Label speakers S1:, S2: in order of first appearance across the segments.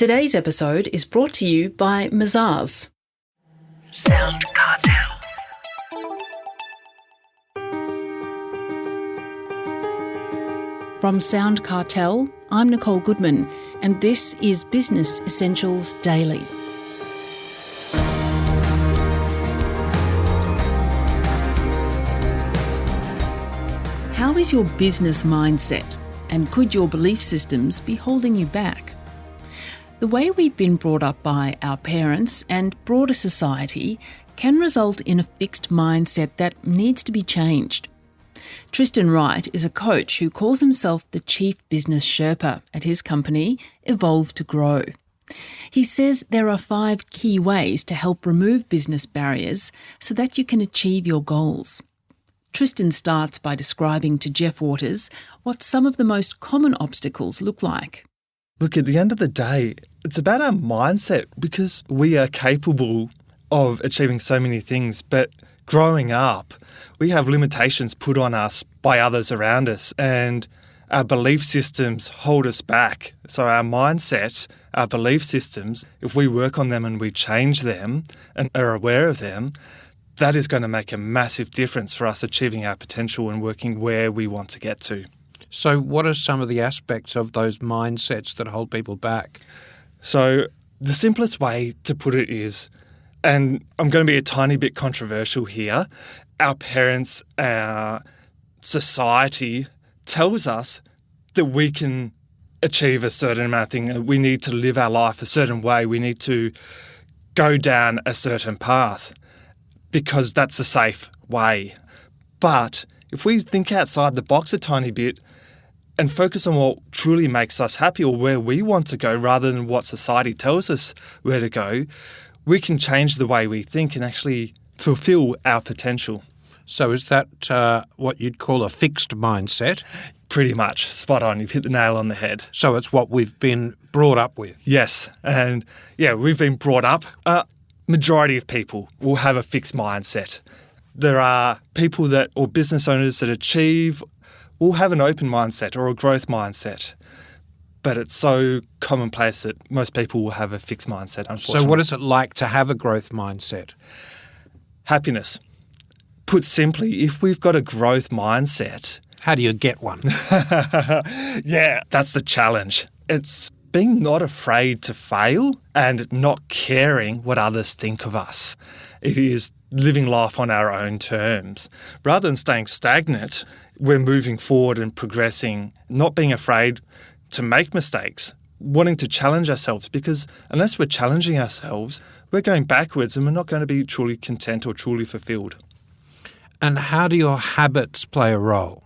S1: Today's episode is brought to you by Mazars.
S2: SoundCartel.
S1: From SoundCartel, I'm Nicole Goodman, and this is Business Essentials Daily. How is your business mindset, and could your belief systems be holding you back? The way we've been brought up by our parents and broader society can result in a fixed mindset that needs to be changed. Tristan Wright is a coach who calls himself the Chief Business Sherpa at his company, Evolve to Grow. He says there are 5 key ways to help remove business barriers so that you can achieve your goals. Tristan starts by describing to Jeff Waters what some of the most common obstacles look like.
S3: Look, at the end of the day, it's about our mindset because we are capable of achieving so many things, but growing up, we have limitations put on us by others around us, and our belief systems hold us back. So our mindset, our belief systems, if we work on them and we change them and are aware of them, that is going to make a massive difference for us achieving our potential and working where we want to get to.
S4: So what are some of the aspects of those mindsets that hold people back?
S3: So the simplest way to put it is, and I'm going to be a tiny bit controversial here, our parents, our society tells us that we can achieve a certain amount of thing. We need to live our life a certain way. We need to go down a certain path because that's a safe way. But if we think outside the box a tiny bit and focus on what truly makes us happy or where we want to go rather than what society tells us where to go, we can change the way we think and actually fulfill our potential.
S4: So is that what you'd call a fixed mindset?
S3: Pretty much. Spot on. You've hit the nail on the head.
S4: So it's what we've been brought up with?
S3: Yes. And yeah, we've been brought up. Majority of people will have a fixed mindset. There are people that, or business owners that achieve, will have an open mindset or a growth mindset. But it's so commonplace that most people will have a fixed mindset, unfortunately.
S4: So what is it like to have a growth mindset?
S3: Happiness. Put simply, if we've got a growth mindset...
S4: How do you get one?
S3: Yeah, that's the challenge. It's being not afraid to fail and not caring what others think of us. It is living life on our own terms. Rather than staying stagnant, we're moving forward and progressing, not being afraid to make mistakes, wanting to challenge ourselves, because unless we're challenging ourselves, we're going backwards and we're not going to be truly content or truly fulfilled.
S4: And how do your habits play a role?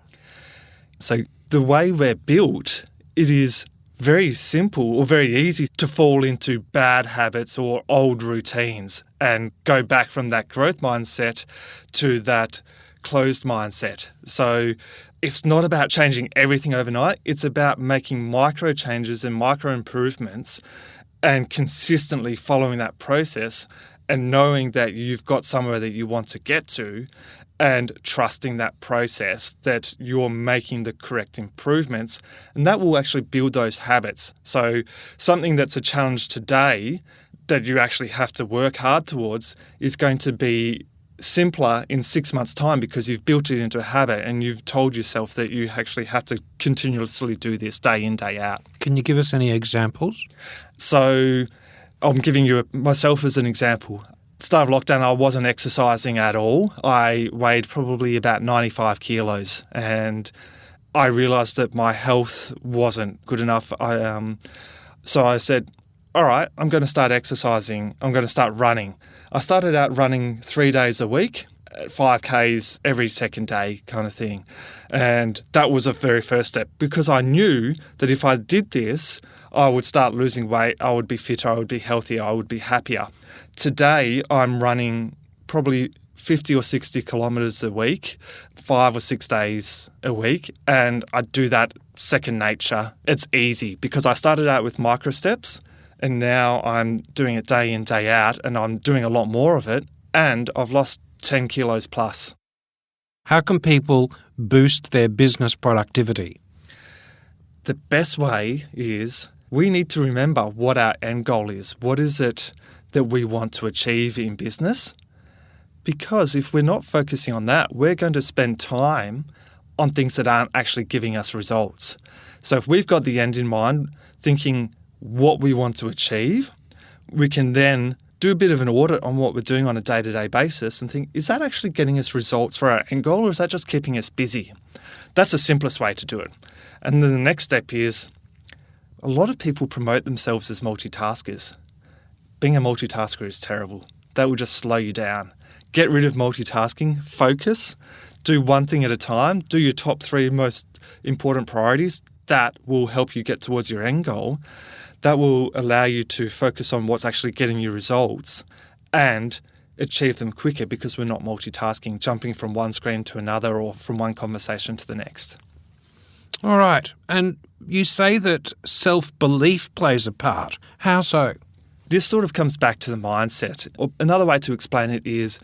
S3: So the way we're built, it is very simple or very easy to fall into bad habits or old routines and go back from that growth mindset to that closed mindset. So it's not about changing everything overnight. It's about making micro changes and micro improvements and consistently following that process and knowing that you've got somewhere that you want to get to and trusting that process, that you're making the correct improvements, and that will actually build those habits. So something that's a challenge today that you actually have to work hard towards is going to be simpler in 6 months' time because you've built it into a habit and you've told yourself that you actually have to continuously do this day in, day out.
S4: Can you give us any examples?
S3: So I'm giving you myself as an example. Start of lockdown, I wasn't exercising at all. I weighed probably about 95 kilos and I realised that my health wasn't good enough. So I said, all right, I'm going to start exercising. I'm going to start running. I started out running 3 days a week, 5Ks every second day kind of thing. And that was a very first step because I knew that if I did this, I would start losing weight, I would be fitter, I would be healthier, I would be happier. Today, I'm running probably 50 or 60 kilometres a week, 5 or 6 days a week, and I do that second nature. It's easy because I started out with micro steps and now I'm doing it day in, day out, and I'm doing a lot more of it, and I've lost 10 kilos plus.
S4: How can people boost their business productivity?
S3: The best way is we need to remember what our end goal is. What is it that we want to achieve in business? Because if we're not focusing on that, we're going to spend time on things that aren't actually giving us results. So if we've got the end in mind, thinking what we want to achieve, we can then do a bit of an audit on what we're doing on a day-to-day basis and think, is that actually getting us results for our end goal, or is that just keeping us busy? That's the simplest way to do it. And then the next step is, a lot of people promote themselves as multitaskers. Being a multitasker is terrible. That will just slow you down. Get rid of multitasking, focus, do one thing at a time, do your top 3 most important priorities. That will help you get towards your end goal. That will allow you to focus on what's actually getting you results and achieve them quicker, because we're not multitasking, jumping from one screen to another or from one conversation to the next.
S4: All right. And you say that self-belief plays a part. How so?
S3: This sort of comes back to the mindset. Another way to explain it is,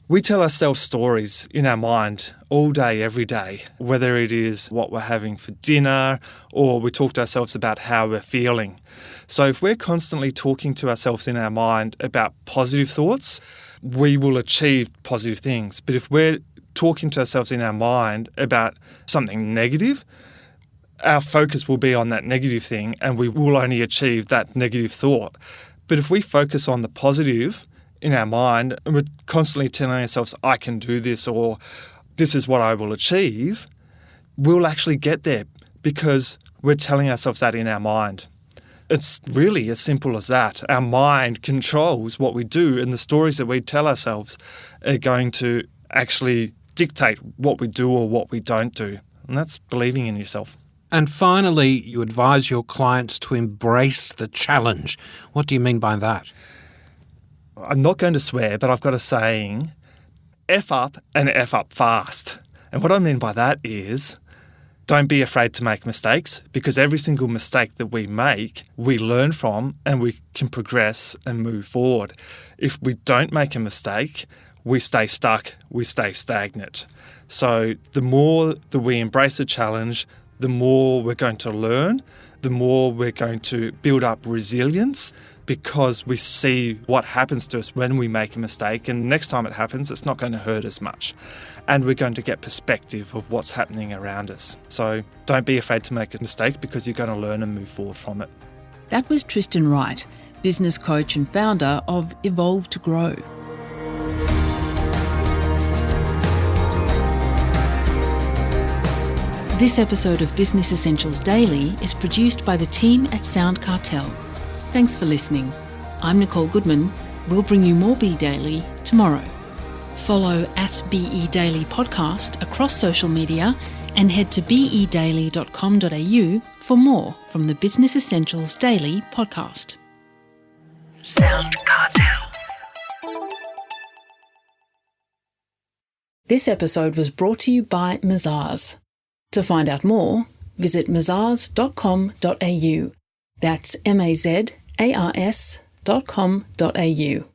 S3: we tell ourselves stories in our mind all day, every day, whether it is what we're having for dinner or we talk to ourselves about how we're feeling. So if we're constantly talking to ourselves in our mind about positive thoughts, we will achieve positive things. But if we're talking to ourselves in our mind about something negative, our focus will be on that negative thing and we will only achieve that negative thought. But if we focus on the positive in our mind and we're constantly telling ourselves, I can do this, or this is what I will achieve, we'll actually get there because we're telling ourselves that in our mind. It's really as simple as that. Our mind controls what we do, and the stories that we tell ourselves are going to actually dictate what we do or what we don't do. And that's believing in yourself.
S4: And finally, you advise your clients to embrace the challenge. What do you mean by that?
S3: I'm not going to swear, but I've got a saying, F up and F up fast. And what I mean by that is, don't be afraid to make mistakes, because every single mistake that we make, we learn from and we can progress and move forward. If we don't make a mistake, we stay stuck, we stay stagnant. So the more that we embrace a challenge, the more we're going to learn, the more we're going to build up resilience, because we see what happens to us when we make a mistake, and the next time it happens, it's not going to hurt as much. And we're going to get perspective of what's happening around us. So don't be afraid to make a mistake, because you're going to learn and move forward from it.
S1: That was Tristan Wright, business coach and founder of Evolve to Grow. This episode of Business Essentials Daily is produced by the team at SoundCartel. Thanks for listening. I'm Nicole Goodman. We'll bring you more Be Daily tomorrow. Follow @BE Daily Podcast across social media and head to bedaily.com.au for more from the Business Essentials Daily podcast. SoundCartel. This episode was brought to you by Mazars. To find out more, visit mazars.com.au. That's mazars.com.au.